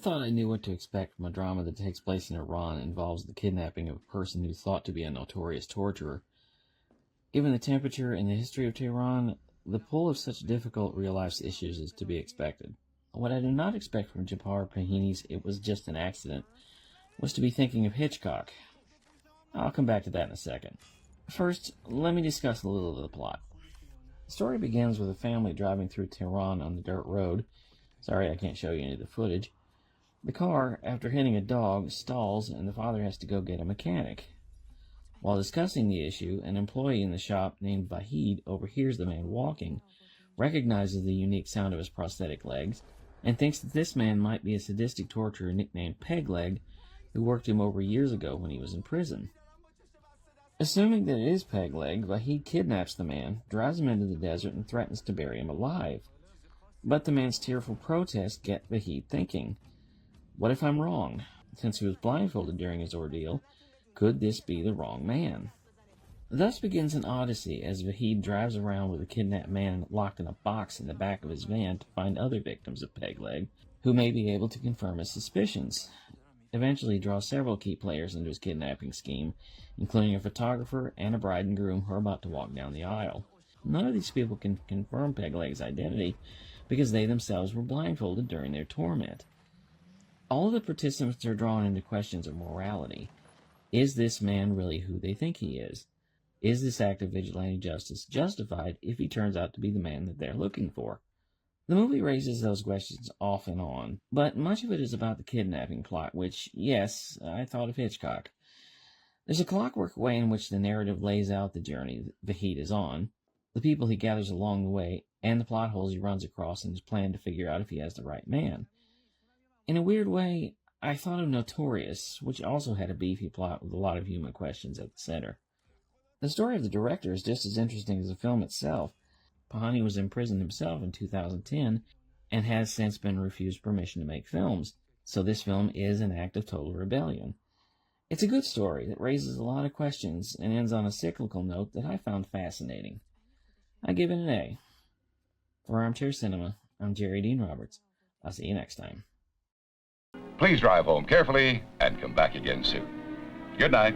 thought I knew what to expect from a drama that takes place in Iran and involves the kidnapping of a person who's thought to be a notorious torturer. Given the temperature and the history of Tehran, the pull of such difficult real-life issues is to be expected. What I did not expect from Jabbar Pahini's "It Was Just an Accident" was to be thinking of Hitchcock. I'll come back to that in a second. First, let me discuss a little of the plot. The story begins with a family driving through Tehran on the dirt road. Sorry, I can't show you any of the footage. The car, after hitting a dog, stalls, and the father has to go get a mechanic. While discussing the issue, an employee in the shop named Vahid overhears the man walking, recognizes the unique sound of his prosthetic legs, and thinks that this man might be a sadistic torturer nicknamed Pegleg, who worked him over years ago when he was in prison. Assuming that it is Pegleg, Vahid kidnaps the man, drives him into the desert, and threatens to bury him alive. But the man's tearful protests get Vahid thinking, what if I'm wrong? Since he was blindfolded during his ordeal, could this be the wrong man? Thus begins an odyssey as Vahid drives around with the kidnapped man locked in a box in the back of his van to find other victims of Pegleg, who may be able to confirm his suspicions. Eventually, he draws several key players into his kidnapping scheme, including a photographer and a bride and groom who are about to walk down the aisle. None of these people can confirm Pegleg's identity because they themselves were blindfolded during their torment. All of the participants are drawn into questions of morality. Is this man really who they think he is? Is this act of vigilante justice justified if he turns out to be the man that they're looking for? The movie raises those questions off and on, but much of it is about the kidnapping plot, which, yes, I thought of Hitchcock. There's a clockwork way in which the narrative lays out the journey Vahid is on, the people he gathers along the way, and the plot holes he runs across in his plan to figure out if he has the right man. In a weird way, I thought of Notorious, which also had a beefy plot with a lot of human questions at the center. The story of the director is just as interesting as the film itself. Pahani was imprisoned himself in 2010 and has since been refused permission to make films, so this film is an act of total rebellion. It's a good story that raises a lot of questions and ends on a cyclical note that I found fascinating. I give it an A. For Armchair Cinema, I'm Jerry Dean Roberts. I'll see you next time. Please drive home carefully and come back again soon. Good night.